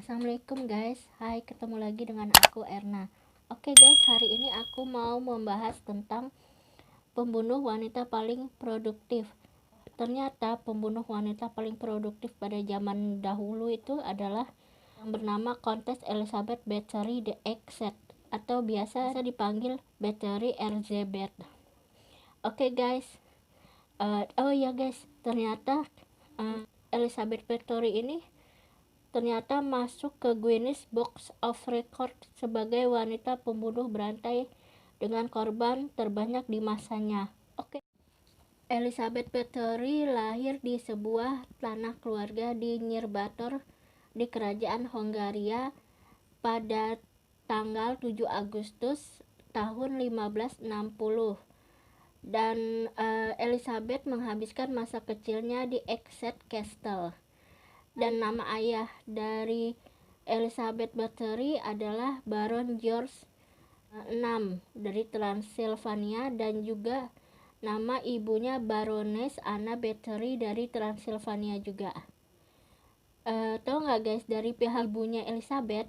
Assalamualaikum guys, hai, ketemu lagi dengan aku Erna. Oke guys, hari ini aku mau membahas tentang pembunuh wanita paling produktif. Ternyata pembunuh wanita paling produktif pada zaman dahulu itu adalah yang bernama Countess Elizabeth Bathory de Exeter, atau biasa dipanggil Bathory Elizabeth. Oke guys, oh ya guys, ternyata Elizabeth Bathory ini ternyata masuk ke Guinness Book of Record sebagai wanita pembunuh berantai dengan korban terbanyak di masanya. Oke. Elizabeth Bathory lahir di sebuah tanah keluarga di Nyírbátor di Kerajaan Hongaria pada tanggal 7 Agustus tahun 1560. Dan Elizabeth menghabiskan masa kecilnya di Exeter Castle. Dan nama ayah dari Elizabeth Bathory adalah Baron George VI dari Transylvania, dan juga nama ibunya Baroness Anna Bathory dari Transylvania juga. Tahu nggak guys, dari pihak ibunya Elizabeth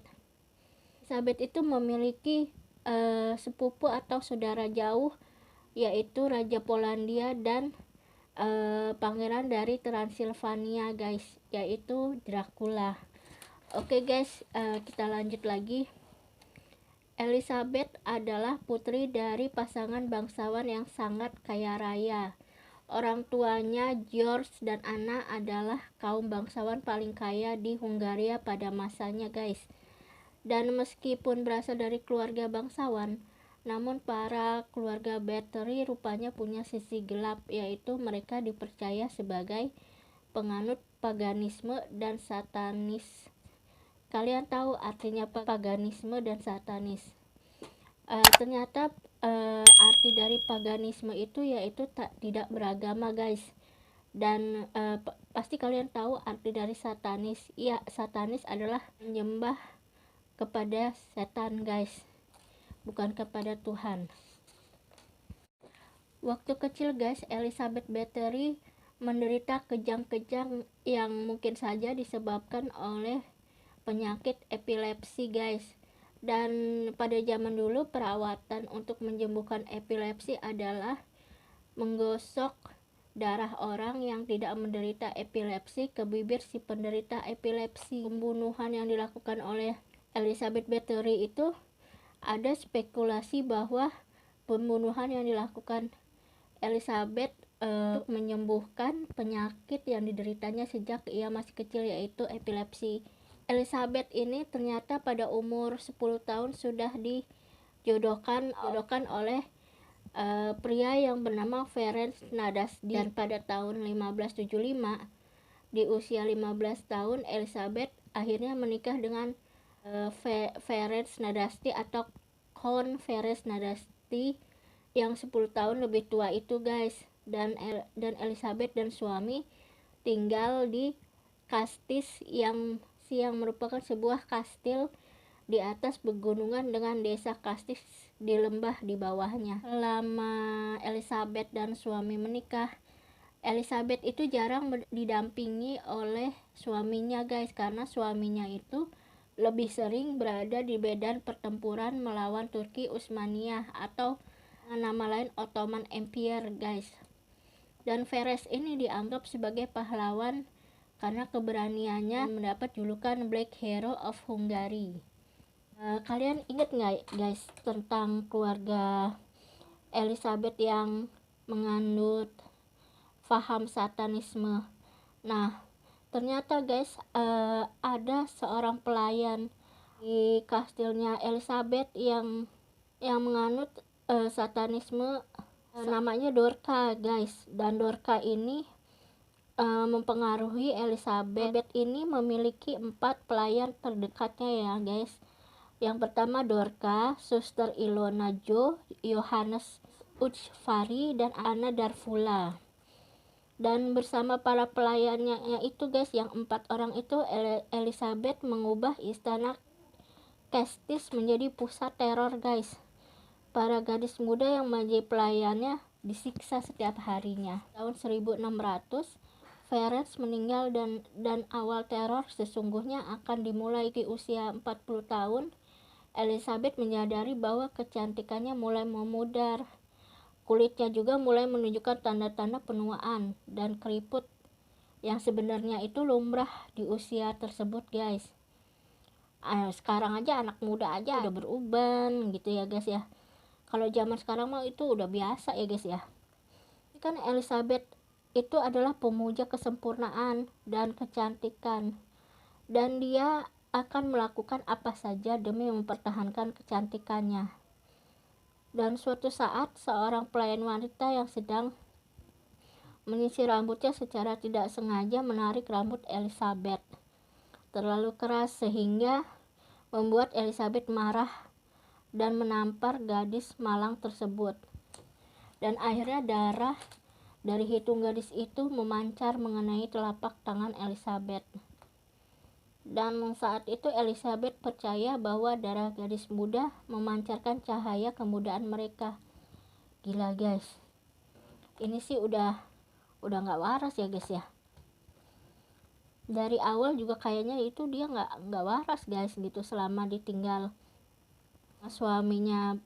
itu memiliki sepupu atau saudara jauh, yaitu Raja Polandia dan pangeran dari Transylvania guys, yaitu Dracula. Oke guys, kita lanjut lagi. Elizabeth adalah putri dari pasangan bangsawan yang sangat kaya raya. Orang tuanya George dan Anna adalah kaum bangsawan paling kaya di Hungaria pada masanya guys. Dan meskipun berasal dari keluarga bangsawan, namun para keluarga Bathory rupanya punya sisi gelap, yaitu mereka dipercaya sebagai penganut paganisme dan satanis. Kalian tahu artinya paganisme dan satanis? Ternyata arti dari paganisme itu yaitu tidak beragama guys. Dan pasti kalian tahu arti dari satanis. Ya, satanis adalah menyembah kepada setan guys, bukan kepada Tuhan. Waktu kecil guys, Elizabeth Bathory menderita kejang-kejang yang mungkin saja disebabkan oleh penyakit epilepsi guys. Dan pada zaman dulu perawatan untuk menyembuhkan epilepsi adalah menggosok darah orang yang tidak menderita epilepsi ke bibir si penderita epilepsi. Pembunuhan yang dilakukan oleh Elizabeth Bathory itu, ada spekulasi bahwa pembunuhan yang dilakukan Elizabeth untuk menyembuhkan penyakit yang dideritanya sejak ia masih kecil, yaitu epilepsi. Elizabeth ini ternyata pada umur 10 tahun sudah dijodohkan oleh pria yang bernama Ferenc Nadasdy, dan pada tahun 1575 di usia 15 tahun Elizabeth akhirnya menikah dengan Ferenc Nadasdy atau Count Ferenc Nadasdy yang 10 tahun lebih tua itu guys. Dan Elizabeth dan suami tinggal di Kastis yang merupakan sebuah kastil di atas pegunungan dengan desa Kastis di lembah di bawahnya. Selama Elizabeth dan suami menikah, Elizabeth itu jarang didampingi oleh suaminya guys, karena suaminya itu lebih sering berada di medan pertempuran melawan Turki Utsmaniyah atau nama lain Ottoman Empire guys. Dan Ferenc ini dianggap sebagai pahlawan karena keberaniannya mendapat julukan Black Hero of Hungary. Kalian ingat nggak guys tentang keluarga Elizabeth yang menganut paham satanisme? Nah, ternyata guys ada seorang pelayan di kastilnya Elizabeth yang menganut satanisme, namanya Dorca guys. Dan Dorca ini mempengaruhi Elizabeth. Ini memiliki 4 pelayan terdekatnya ya guys. Yang pertama Dorca, Suster Ilona Jo, Johannes Uchvari, dan Anna Darfula. Dan bersama para pelayannya itu guys, yang 4 orang itu, Elizabeth mengubah istana Kastis menjadi pusat teror guys. Para gadis muda yang menjadi pelayannya disiksa setiap harinya. Tahun 1600 Ferenc meninggal dan awal teror sesungguhnya akan dimulai di usia 40 tahun. Elizabeth menyadari bahwa kecantikannya mulai memudar. Kulitnya juga mulai menunjukkan tanda-tanda penuaan dan keriput yang sebenarnya itu lumrah di usia tersebut, guys. Sekarang aja anak muda aja udah beruban gitu ya, guys ya. Kalau zaman sekarang mah itu udah biasa ya, guys ya. Kan Elizabeth itu adalah pemuja kesempurnaan dan kecantikan, dan dia akan melakukan apa saja demi mempertahankan kecantikannya. Dan suatu saat seorang pelayan wanita yang sedang menyisir rambutnya secara tidak sengaja menarik rambut Elizabeth terlalu keras sehingga membuat Elizabeth marah dan menampar gadis malang tersebut. Dan akhirnya darah dari hidung gadis itu memancar mengenai telapak tangan Elizabeth. Dan saat itu Elizabeth percaya bahwa darah gadis muda memancarkan cahaya kemudaan mereka. Gila, guys. Ini sih udah nggak waras ya, guys ya. Dari awal juga kayaknya itu dia nggak waras, guys, gitu, selama ditinggal suaminya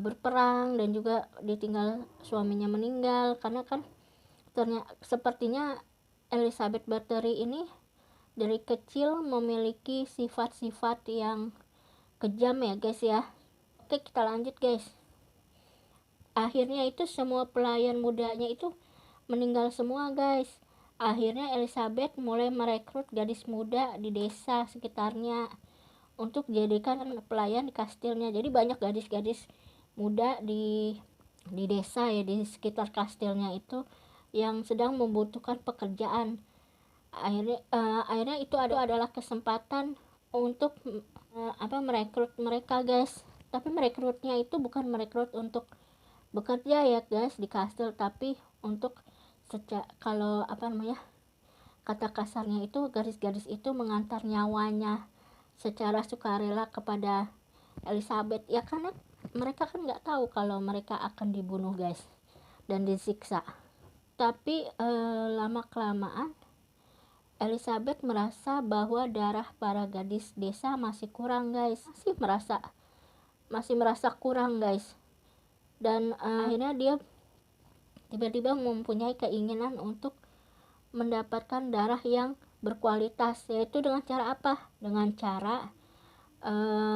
berperang, dan juga ditinggal suaminya meninggal. Karena kan sepertinya Elizabeth Bathory ini dari kecil memiliki sifat-sifat yang kejam ya, guys ya. Oke, kita lanjut, guys. Akhirnya itu semua pelayan mudanya itu meninggal semua, guys. Akhirnya Elizabeth mulai merekrut gadis muda di desa sekitarnya untuk dijadikan pelayan di kastilnya. Jadi banyak gadis-gadis muda di desa ya, di sekitar kastilnya itu, yang sedang membutuhkan pekerjaan. Akhirnya itu adalah kesempatan untuk merekrut mereka, guys. Tapi merekrutnya itu bukan merekrut untuk bekerja ya, guys, di kastil, tapi untuk kalau kata kasarnya itu gadis-gadis itu mengantar nyawanya secara sukarela kepada Elizabeth ya, karena mereka kan nggak tahu kalau mereka akan dibunuh, guys, dan disiksa. Tapi lama kelamaan Elizabeth merasa bahwa darah para gadis desa masih kurang, guys. Masih merasa kurang, guys. Dan akhirnya dia tiba-tiba mempunyai keinginan untuk mendapatkan darah yang berkualitas, yaitu dengan cara apa? Dengan cara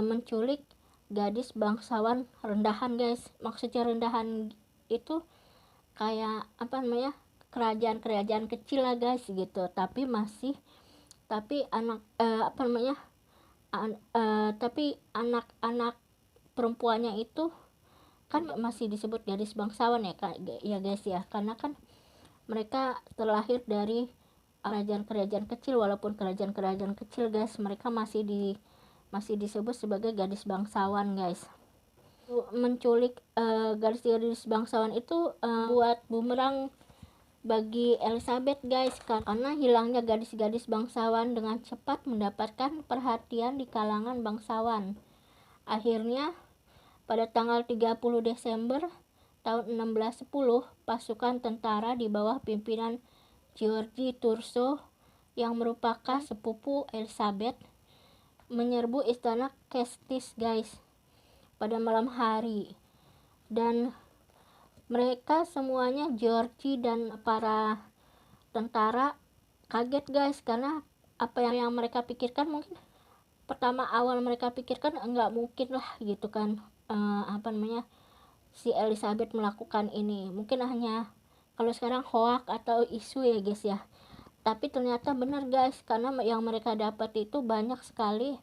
menculik gadis bangsawan rendahan, guys. Maksudnya rendahan itu kayak kerajaan kecil lah, guys, gitu. Tapi anak-anak perempuannya itu kan masih disebut gadis bangsawan ya, guys ya, karena kan mereka terlahir dari kerajaan kecil. Walaupun kerajaan kecil, guys, mereka masih disebut sebagai gadis bangsawan, guys. Menculik gadis-gadis bangsawan itu buat bumerang bagi Elizabeth, guys, karena hilangnya gadis-gadis bangsawan dengan cepat mendapatkan perhatian di kalangan bangsawan. Akhirnya pada tanggal 30 Desember tahun 1610, pasukan tentara di bawah pimpinan George Thurso yang merupakan sepupu Elizabeth menyerbu istana Castile, guys, pada malam hari. Dan mereka semuanya, George dan para tentara, kaget, guys, karena apa yang mereka pikirkan, mungkin pertama awal mereka pikirkan enggak mungkin lah gitu kan, si Elizabeth melakukan ini. Mungkin hanya kalau sekarang hoax atau isu ya, guys ya. Tapi ternyata benar, guys, karena yang mereka dapat itu banyak sekali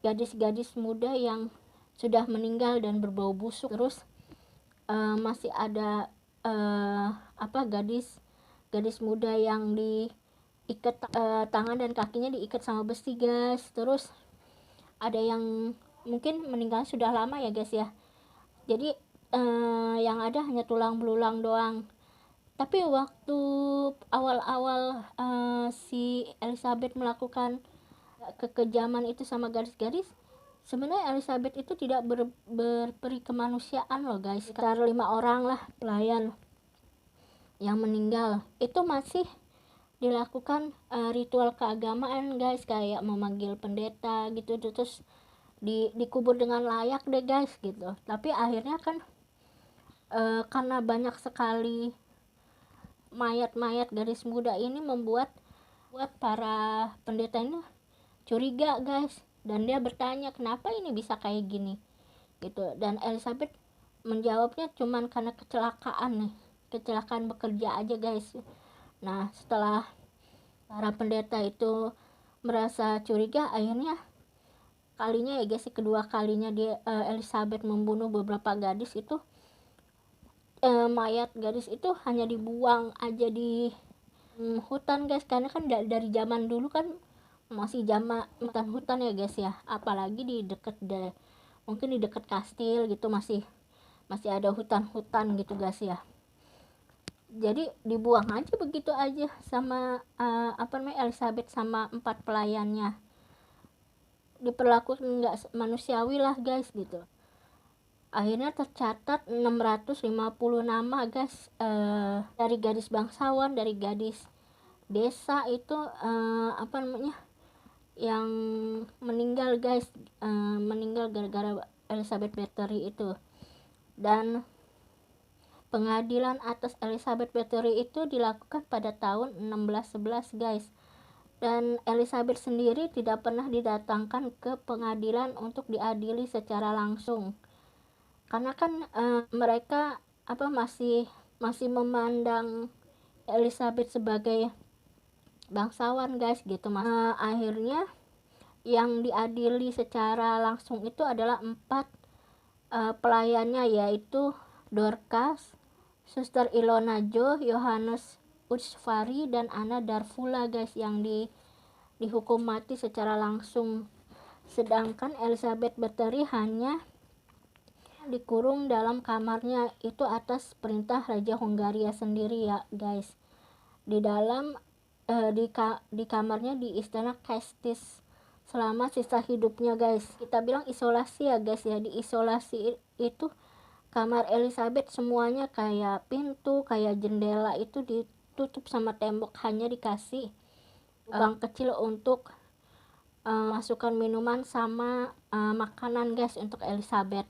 gadis-gadis muda yang sudah meninggal dan berbau busuk. Terus masih ada gadis muda yang diikat tangan dan kakinya diikat sama besi, guys. Terus ada yang mungkin meninggal sudah lama ya, guys ya. Jadi yang ada hanya tulang belulang doang. Tapi waktu awal-awal si Elizabeth melakukan kekejaman itu sama gadis-gadis, sebenarnya Elizabeth itu tidak berperi kemanusiaan loh, guys. Sekitar 5 orang lah pelayan yang meninggal itu masih dilakukan ritual keagamaan guys, kayak memanggil pendeta gitu, terus dikubur dengan layak deh guys gitu. Tapi akhirnya kan karena banyak sekali mayat-mayat gadis muda ini membuat para pendeta ini curiga guys, dan dia bertanya kenapa ini bisa kayak gini gitu. Dan Elizabeth menjawabnya cuman karena kecelakaan bekerja aja guys. Nah, setelah para pendeta itu merasa curiga, akhirnya kalinya ya guys, kedua kalinya dia Elizabeth membunuh beberapa gadis itu, mayat gadis itu hanya dibuang aja di hutan guys, karena kan dari zaman dulu kan masih zaman hutan-hutan ya guys ya, apalagi mungkin di dekat kastil gitu masih ada hutan-hutan gitu guys ya. Jadi dibuang aja begitu aja sama Elizabeth sama 4 pelayannya, diperlakukan nggak manusiawi lah guys gitu. Akhirnya tercatat 650 nama guys, dari gadis bangsawan, dari gadis desa itu yang meninggal guys, meninggal gara-gara Elizabeth Bathory itu. Dan pengadilan atas Elizabeth Bathory itu dilakukan pada tahun 1611 guys. Dan Elizabeth sendiri tidak pernah didatangkan ke pengadilan untuk diadili secara langsung, karena kan mereka masih memandang Elizabeth sebagai bangsawan guys gitu mas. Akhirnya yang diadili secara langsung itu adalah 4 pelayannya, yaitu Dorcas, Suster Ilona Jo, Yohanes Utsvari, dan Anna Darfula guys, yang dihukum mati secara langsung. Sedangkan Elizabeth Bathory hanya dikurung dalam kamarnya itu atas perintah Raja Hungaria sendiri ya guys, di dalam di kamarnya di istana Kastis selama sisa hidupnya guys. Kita bilang isolasi ya guys ya. Di isolasi itu kamar Elizabeth semuanya kayak pintu, kayak jendela itu ditutup sama tembok, hanya dikasih lubang kecil untuk masukkan minuman sama makanan guys untuk Elizabeth.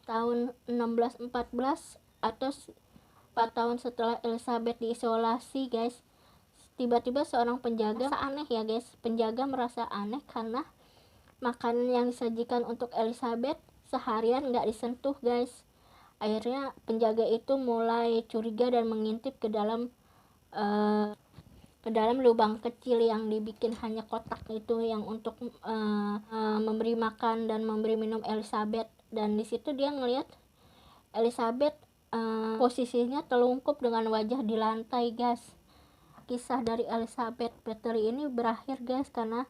Tahun 1614 atau 4 tahun setelah Elizabeth diisolasi guys, tiba-tiba seorang penjaga aneh ya guys. Penjaga merasa aneh karena makanan yang disajikan untuk Elizabeth seharian nggak disentuh guys. Akhirnya penjaga itu mulai curiga dan mengintip ke dalam lubang kecil yang dibikin hanya kotak itu, yang untuk memberi makan dan memberi minum Elizabeth. Dan di situ dia ngelihat Elizabeth posisinya telungkup dengan wajah di lantai guys. Kisah dari Elizabeth Bathory ini berakhir guys, karena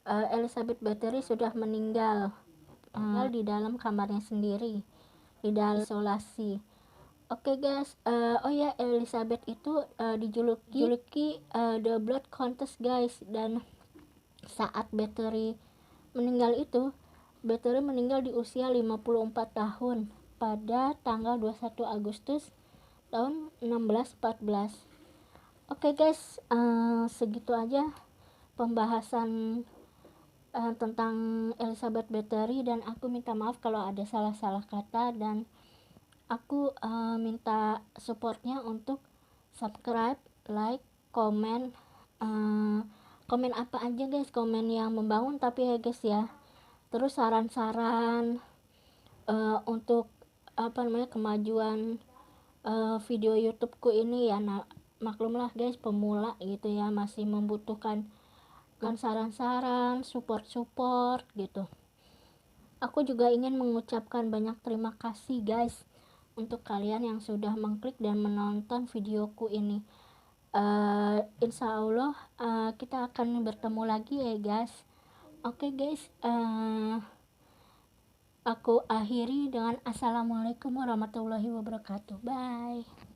Elizabeth Bathory sudah meninggal di dalam kamarnya sendiri, di dalam isolasi. Oke guys, oh ya, Elizabeth itu dijuluki The Blood Countess guys. Dan saat Bathory meninggal itu, Bathory meninggal di usia 54 tahun pada tanggal 21 Agustus tahun 1614. Oke guys, segitu aja pembahasan tentang Elizabeth Bathory, dan aku minta maaf kalau ada salah-salah kata, dan aku minta supportnya untuk subscribe, like, komen, komen apa aja guys, komen yang membangun tapi ya guys ya. Terus saran-saran untuk kemajuan video YouTubeku ini ya. Nah, maklumlah guys, pemula gitu ya, masih membutuhkan saran-saran, support gitu. Aku juga ingin mengucapkan banyak terima kasih guys untuk kalian yang sudah mengklik dan menonton videoku ini. Insya Allah kita akan bertemu lagi ya guys. Oke guys, aku akhiri dengan assalamualaikum warahmatullahi wabarakatuh. Bye.